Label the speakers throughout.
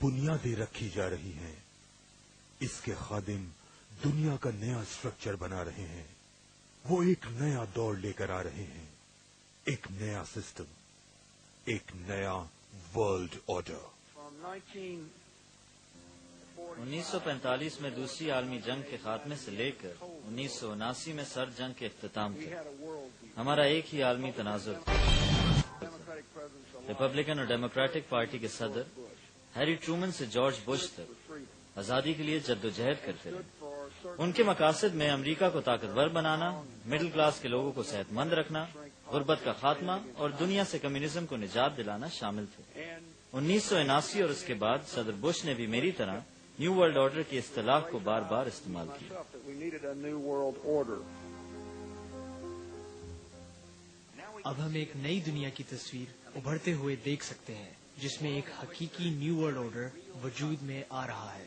Speaker 1: बुनियादें रखी जा रही हैं। इसके खादिम दुनिया का नया स्ट्रक्चर बना रहे हैं। वो एक नया दौर लेकर आ रहे हैं, एक नया सिस्टम, एक नया वर्ल्ड ऑर्डर।
Speaker 2: 1945 में दूसरी आलमी जंग के खात्मे से लेकर 1979 में सर्द जंग के इख्तिताम तक हमारा एक ही आलमी तनाजुर था। रिपब्लिकन और डेमोक्रेटिक पार्टी के सदर हैरी ट्रूमन से जॉर्ज बुश तक आजादी के लिए जद्दोजहद करते रहे। उनके मकासद में अमेरिका को ताकतवर बनाना, मिडिल क्लास के लोगों को सेहतमंद रखना, गुर्बत का खात्मा और दुनिया से कम्युनिज्म को निजात दिलाना शामिल थे। 1979 और उसके बाद सदर बुश ने भी मेरी तरह न्यू वर्ल्ड ऑर्डर की इस्तिलाह को बार बार इस्तेमाल किया।
Speaker 3: अब हम एक नई दुनिया की तस्वीर उभरते हुए देख सकते हैं, जिसमें एक हकीकी न्यू वर्ल्ड ऑर्डर वजूद में आ रहा है।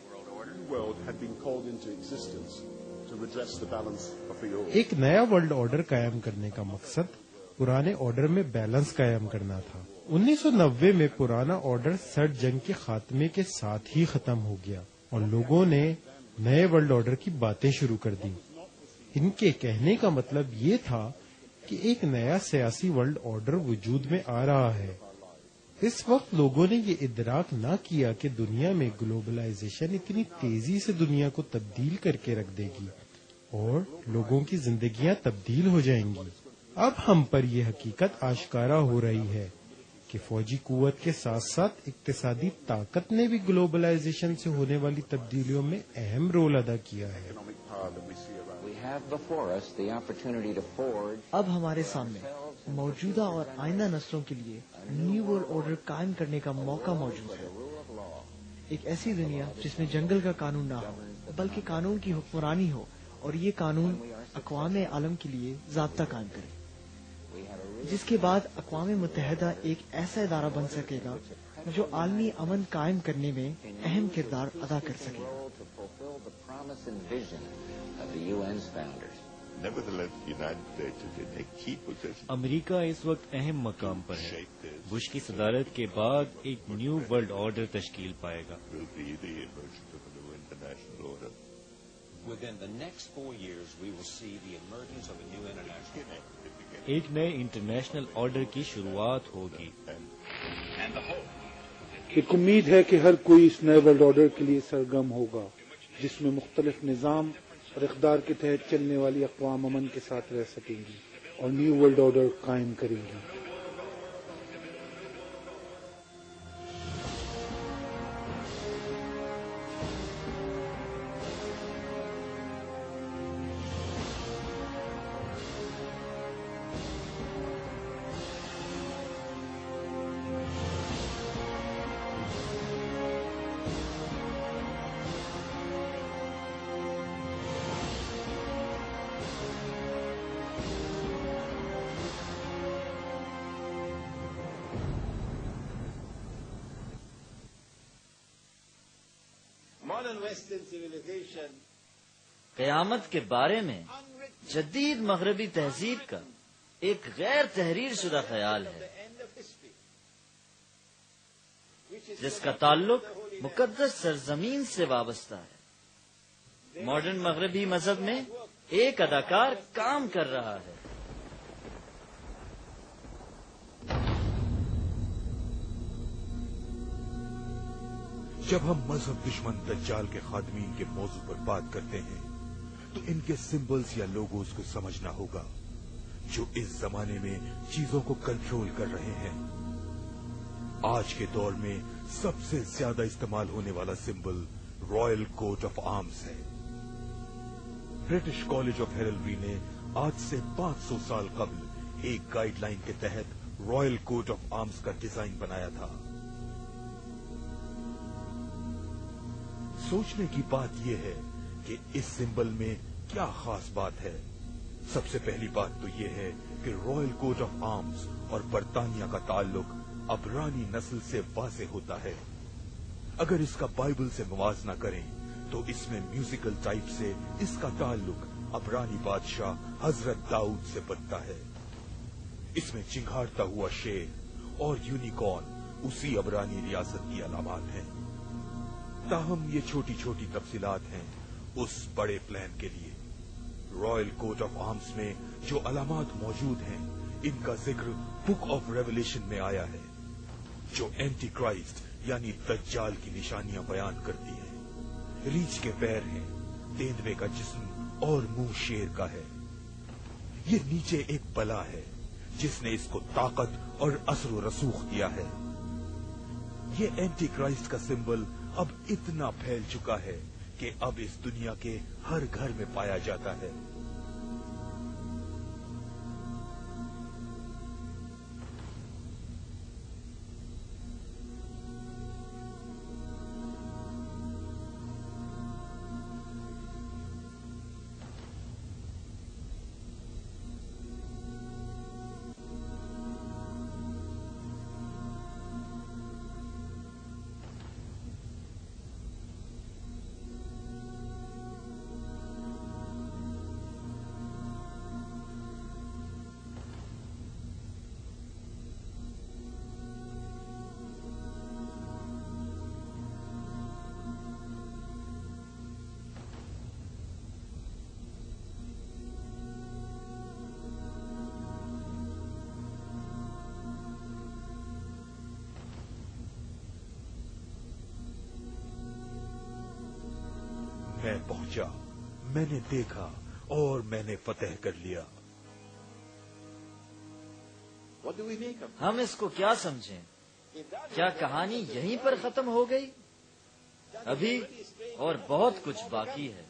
Speaker 4: एक नया वर्ल्ड ऑर्डर कायम करने का मकसद पुराने ऑर्डर में बैलेंस कायम करना था। 1990 में पुराना ऑर्डर सर्द जंग के खात्मे के साथ ही खत्म हो गया और लोगों ने नए वर्ल्ड ऑर्डर की बातें शुरू कर दी। इनके कहने का मतलब ये था कि एक नया सियासी वर्ल्ड ऑर्डर वजूद में आ रहा है। इस वक्त लोगों ने ये इदराक न किया कि दुनिया में ग्लोबलाइजेशन इतनी तेजी से दुनिया को तब्दील करके रख देगी और लोगों की जिंदगियां तब्दील हो जाएंगी। अब हम पर यह हकीकत आश्कारा हो रही है कि फौजी कुव्वत के साथ साथ इक्तिसादी ताकत ने भी ग्लोबलाइजेशन से होने वाली तब्दीलियों में अहम रोल अदा किया है।
Speaker 3: अब हमारे सामने मौजूदा और आइंदा नस्लों के लिए न्यू वर्ल्ड ऑर्डर कायम करने का मौका मौजूद है। एक ऐसी दुनिया जिसमें जंगल का कानून ना हो, बल्कि कानून की हुक्मरानी हो और ये कानून अक़वाम आलम के लिए ज़ाब्ता कायम करे, जिसके बाद अक़वाम मुत्तहिदा एक ऐसा इदारा बन सकेगा जो आलमी अमन कायम करने में अहम किरदार अदा कर सके।
Speaker 5: अमेरिका इस वक्त अहम मकाम पर है। बुश की सदारत के बाद एक न्यू वर्ल्ड ऑर्डर तश्कील पाएगा। एक नए इंटरनेशनल ऑर्डर की शुरुआत होगी।
Speaker 6: एक उम्मीद है कि हर कोई इस नए वर्ल्ड ऑर्डर के लिए सरगर्म होगा, जिसमें मुख्तलिफ निज़ाम और इक़्तिदार के तहत चलने वाली अक़वाम अमन के साथ रह सकेंगी और न्यू वर्ल्ड ऑर्डर कायम करेंगी।
Speaker 2: क़यामत के बारे में जदीद मगरबी तहजीब का एक गैर तहरीर शुदा ख्याल है, जिसका ताल्लुक मुकद्दस सरजमीन से वाबस्ता है। मॉडर्न मगरबी मजहब में एक अदाकार काम कर रहा है।
Speaker 1: जब हम मजहब दुश्मन दज्जाल के खादमीन के मौजू पर बात करते हैं तो इनके सिंबल्स या लोगोस को समझना होगा, जो इस जमाने में चीजों को कंट्रोल कर रहे हैं। आज के दौर में सबसे ज्यादा इस्तेमाल होने वाला symbol royal coat of arms है। ब्रिटिश कॉलेज ऑफ हेरल्ड्री ने आज से 500 साल कबल एक गाइडलाइन के तहत रॉयल कोट ऑफ आर्म्स का डिजाइन बनाया था। सोचने की बात यह है कि इस सिंबल में क्या खास बात है। सबसे पहली बात तो यह है कि रॉयल कोट ऑफ आर्म्स और बरतानिया का ताल्लुक अबरानी नस्ल से वाज़ेह होता है। अगर इसका बाइबल से मुवाजना करें तो इसमें म्यूजिकल टाइप से इसका ताल्लुक अबरानी बादशाह हजरत दाऊद से बनता है। इसमें चिंगारता हुआ शेर और यूनिकॉर्न उसी अबरानी रियासत की अलामत हैं। ताहम ये छोटी छोटी तफसीलात हैं उस बड़े प्लान के लिए। रॉयल कोट ऑफ आर्म्स में जो अलामात मौजूद हैं, इनका जिक्र बुक ऑफ रेवलेशन में आया है, जो एंटी क्राइस्ट यानी दज्जाल की निशानियां बयान करती है। रीछ के पैर हैं, तेंदुए का जिस्म और मुंह शेर का है। ये नीचे एक बला है जिसने इसको ताकत और असर रसूख दिया है। ये एंटी क्राइस्ट का सिंबल अब इतना फैल चुका है कि अब इस दुनिया के हर घर में पाया जाता है। मैं पहुंचा, मैंने देखा और मैंने फतह कर लिया।
Speaker 2: हम इसको क्या समझें? क्या कहानी यहीं पर खत्म हो गई? अभी और बहुत कुछ बाकी है।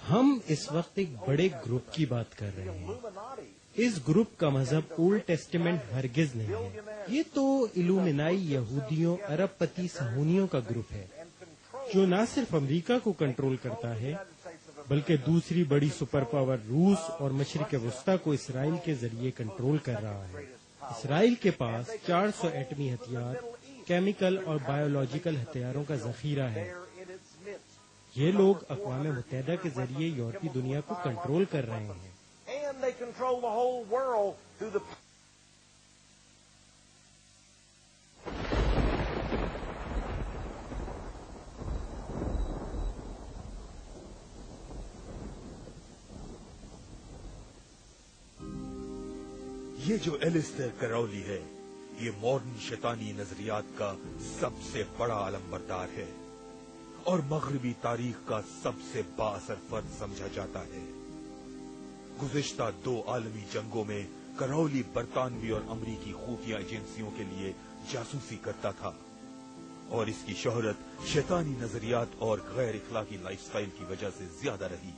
Speaker 4: हम इस वक्त एक बड़े ग्रुप की बात कर रहे हैं। इस ग्रुप का मजहब ओल्ड टेस्टामेंट हरगिज नहीं है। ये तो इल्यूमिनाई यहूदियों अरबपति सहूनियों का ग्रुप है, जो न सिर्फ अमेरिका को कंट्रोल करता है बल्कि दूसरी बड़ी सुपर पावर रूस और मशरिक वस्ता को इसराइल के जरिए कंट्रोल कर रहा है। इसराइल के पास 400 एटमी हथियार, केमिकल और बायोलॉजिकल हथियारों का जखीरा है। ये लोग अक़वाम मुत्तहिदा के जरिए यूरोपीय दुनिया को कंट्रोल कर रहे हैं।
Speaker 1: ये जो एलिस्टर करौली है, ये मॉडर्न शैतानी नजरियात का सबसे बड़ा अलंबरदार है और मगरबी तारीख का सबसे बाअसर फर्द समझा जाता है। गुज़िश्ता 2 आलमी जंगों में करौली बरतानवी और अमरीकी खुफिया एजेंसियों के लिए जासूसी करता था और इसकी शोहरत शैतानी नजरियात और गैर इखलाकी लाइफस्टाइल की वजह से ज्यादा रही।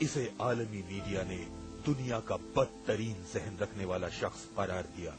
Speaker 1: इसे आलमी मीडिया ने दुनिया का बदतरीन जहन रखने वाला शख्स करार दिया।